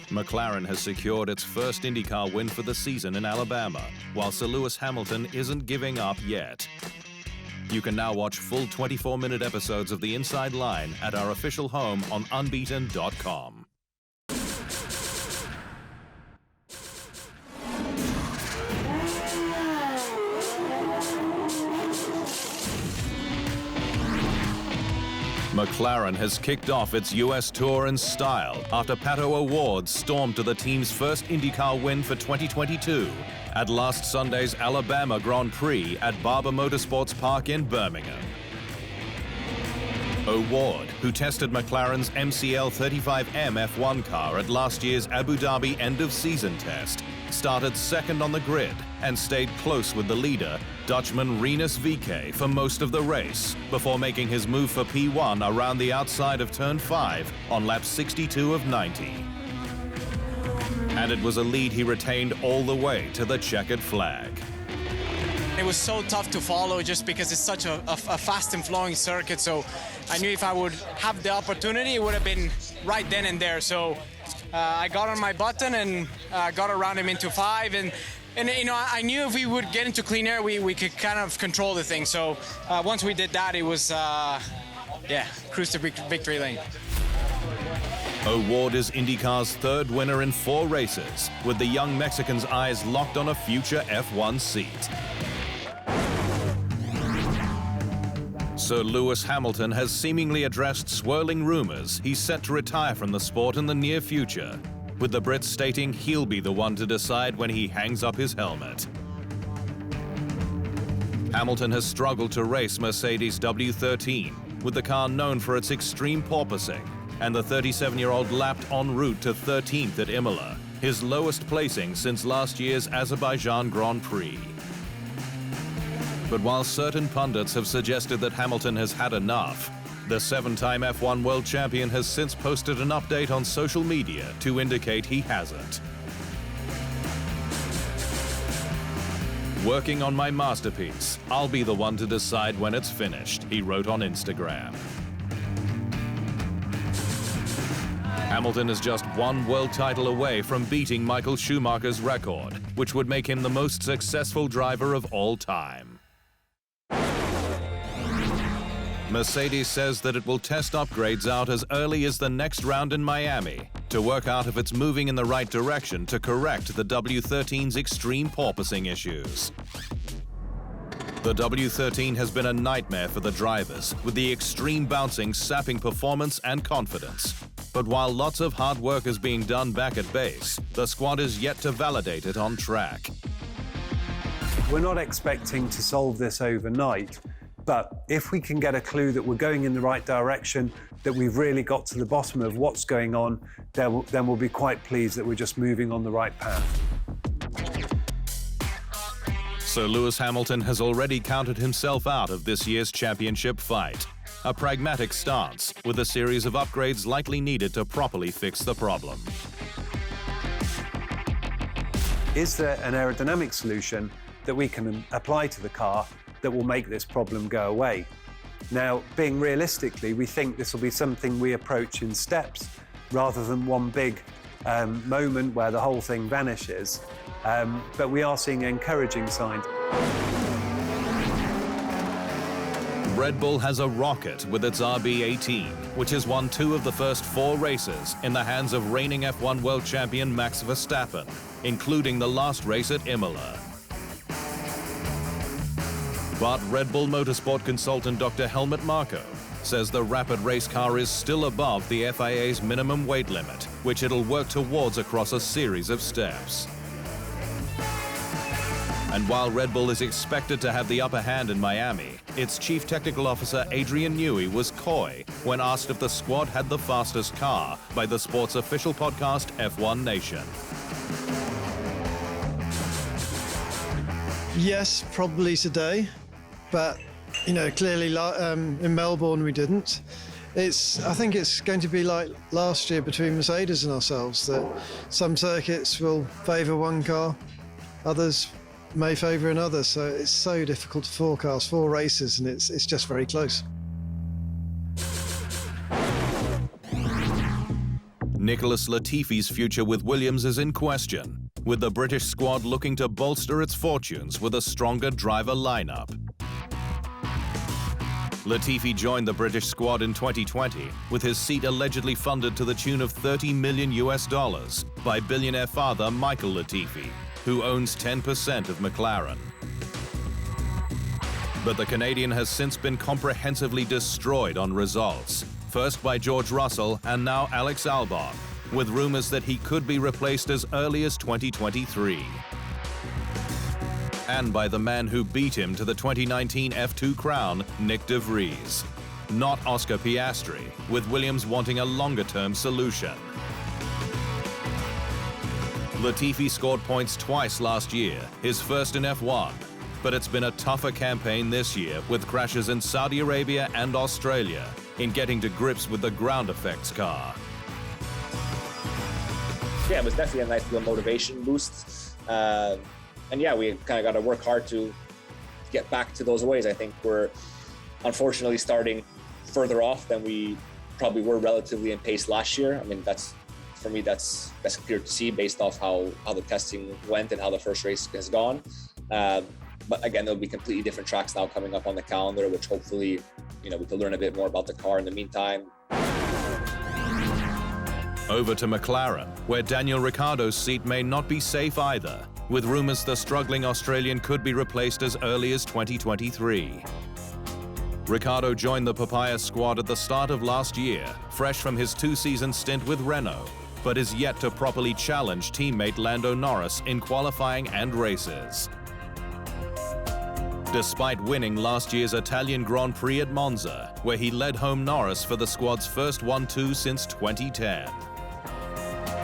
McLaren has secured its first IndyCar win for the season in Alabama, while Sir Lewis Hamilton isn't giving up yet. You can now watch full 24-minute episodes of The Inside Line at our official home on unbeaten.com. McLaren has kicked off its US Tour in style after Pato O'Ward stormed to the team's first IndyCar win for 2022 at last Sunday's Alabama Grand Prix at Barber Motorsports Park in Birmingham. O'Ward, who tested McLaren's MCL 35M F1 car at last year's Abu Dhabi end-of-season test, started second on the grid and stayed close with the leader, Dutchman Rinus VeeKay, for most of the race, before making his move for P1 around the outside of Turn 5 on lap 62 of 90. And it was a lead he retained all the way to the checkered flag. It was so tough to follow just because it's such a fast and flowing circuit, so I knew if I would have the opportunity, it would have been right then and there. So I got on my button and got around him into 5, and you know, I knew if we would get into clean air, we could kind of control the thing. So once we did that, it was, cruise to victory lane. O'Ward is IndyCar's third winner in 4 races, with the young Mexican's eyes locked on a future F1 seat. Sir Lewis Hamilton has seemingly addressed swirling rumors he's set to retire from the sport in the near future, with the Brits stating he'll be the one to decide when he hangs up his helmet. Hamilton has struggled to race Mercedes W13, with the car known for its extreme porpoising, and the 37-year-old lapped en route to 13th at Imola, his lowest placing since last year's Azerbaijan Grand Prix. But while certain pundits have suggested that Hamilton has had enough, the 7-time F1 world champion has since posted an update on social media to indicate he hasn't. "Working on my masterpiece. I'll be the one to decide when it's finished," he wrote on Instagram. Hamilton is just one world title away from beating Michael Schumacher's record, which would make him the most successful driver of all time. Mercedes says that it will test upgrades out as early as the next round in Miami to work out if it's moving in the right direction to correct the W13's extreme porpoising issues. The W13 has been a nightmare for the drivers, with the extreme bouncing sapping performance and confidence. But while lots of hard work is being done back at base, the squad is yet to validate it on track. We're not expecting to solve this overnight, but if we can get a clue that we're going in the right direction, that we've really got to the bottom of what's going on, then we'll be quite pleased that we're just moving on the right path. Sir Lewis Hamilton has already counted himself out of this year's championship fight. A pragmatic stance, with a series of upgrades likely needed to properly fix the problem. Is there an aerodynamic solution that we can apply to the car that will make this problem go away? Now, being realistically, we think this will be something we approach in steps rather than one big moment where the whole thing vanishes. But we are seeing encouraging signs. Red Bull has a rocket with its RB18, which has won 2 of the first 4 races in the hands of reigning F1 world champion Max Verstappen, including the last race at Imola. But Red Bull Motorsport consultant Dr. Helmut Marko says the rapid race car is still above the FIA's minimum weight limit, which it'll work towards across a series of steps. And while Red Bull is expected to have the upper hand in Miami, its chief technical officer Adrian Newey was coy when asked if the squad had the fastest car by the sport's official podcast F1 Nation. Yes, probably today, but you know, clearly in Melbourne we didn't. I think it's going to be like last year between Mercedes and ourselves, that some circuits will favour one car, others may favour another, so it's so difficult to forecast 4 races, and it's just very close. Nicholas Latifi's future with Williams is in question, with the British squad looking to bolster its fortunes with a stronger driver lineup. Latifi joined the British squad in 2020, with his seat allegedly funded to the tune of $30 million by billionaire father Michael Latifi, who owns 10% of McLaren. But the Canadian has since been comprehensively destroyed on results, first by George Russell and now Alex Albon, with rumors that he could be replaced as early as 2023. And by the man who beat him to the 2019 F2 crown, Nick de Vries. Not Oscar Piastri, with Williams wanting a longer-term solution. Latifi scored points twice last year, his first in F1, but it's been a tougher campaign this year with crashes in Saudi Arabia and Australia in getting to grips with the ground effects car. Yeah, it was definitely a nice little motivation boost. And yeah, we kind of got to work hard to get back to those ways. I think we're unfortunately starting further off than we probably were relatively in pace last year. I mean, for me, that's clear to see based off how the testing went and how the first race has gone. But again, there'll be completely different tracks now coming up on the calendar, which hopefully, we can learn a bit more about the car in the meantime. Over to McLaren, where Daniel Ricciardo's seat may not be safe either, with rumors the struggling Australian could be replaced as early as 2023. Ricciardo joined the Papaya squad at the start of last year, fresh from his two-season stint with Renault, but is yet to properly challenge teammate Lando Norris in qualifying and races. Despite winning last year's Italian Grand Prix at Monza, where he led home Norris for the squad's first 1-2 since 2010.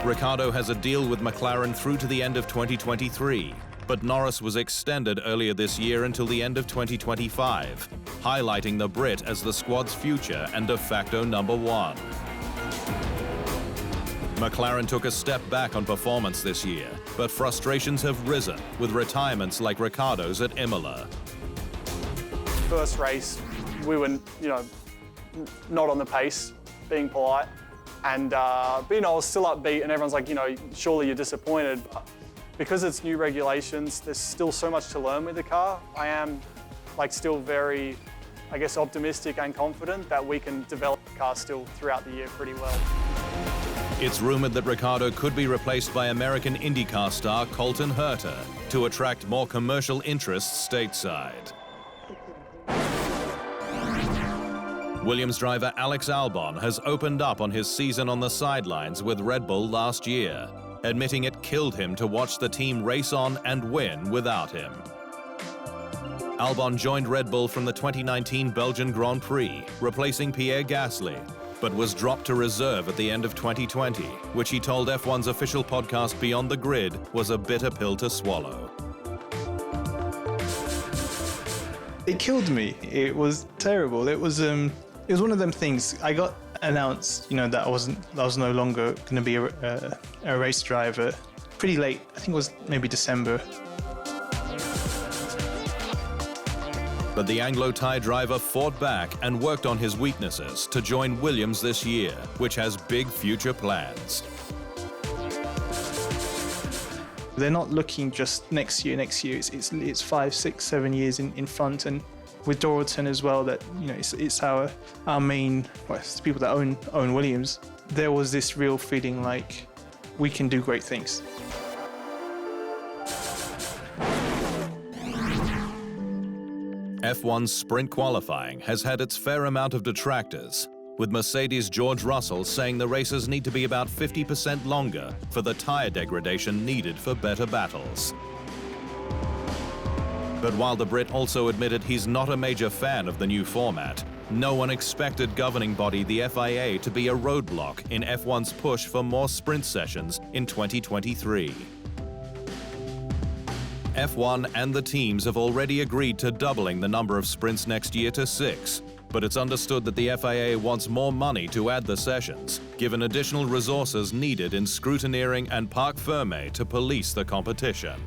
Ricciardo has a deal with McLaren through to the end of 2023, but Norris was extended earlier this year until the end of 2025, highlighting the Brit as the squad's future and de facto number one. McLaren took a step back on performance this year, but frustrations have risen with retirements like Ricciardo's at Imola. First race, we were, not on the pace, being polite, and but I was still upbeat, and everyone's like, surely you're disappointed. But because it's new regulations, there's still so much to learn with the car. I am still very, optimistic and confident that we can develop the car still throughout the year pretty well. It's rumored that Ricciardo could be replaced by American Indycar star Colton Herta to attract more commercial interests stateside. Williams driver Alex Albon has opened up on his season on the sidelines with Red Bull last year, admitting it killed him to watch the team race on and win without him. Albon joined Red Bull from the 2019 Belgian Grand Prix, replacing Pierre Gasly, but was dropped to reserve at the end of 2020, which he told F1's official podcast Beyond the Grid was a bitter pill to swallow. It killed me. It was terrible. It was one of them things. I got announced, that I was no longer going to be a race driver pretty late. I think it was maybe December. But the Anglo-Thai driver fought back and worked on his weaknesses to join Williams this year, which has big future plans. They're not looking just next year. It's 5, 6, 7 years in front, and with Doralton as well. That it's our main. Well, it's the people that own Williams. There was this real feeling like we can do great things. F1's sprint qualifying has had its fair amount of detractors, with Mercedes' George Russell saying the races need to be about 50% longer for the tyre degradation needed for better battles. But while the Brit also admitted he's not a major fan of the new format, no one expected governing body the FIA to be a roadblock in F1's push for more sprint sessions in 2023. F1 and the teams have already agreed to doubling the number of sprints next year to 6, but it's understood that the FIA wants more money to add the sessions, given additional resources needed in scrutineering and parc fermé to police the competition.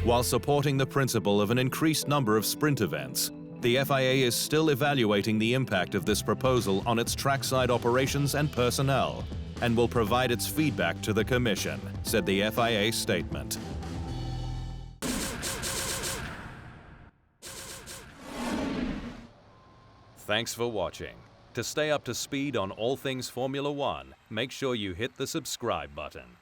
While supporting the principle of an increased number of sprint events, The FIA is still evaluating the impact of this proposal on its trackside operations and personnel, and will provide its feedback to the Commission, said the FIA statement. Thanks for watching. To stay up to speed on all things Formula One, make sure you hit the subscribe button.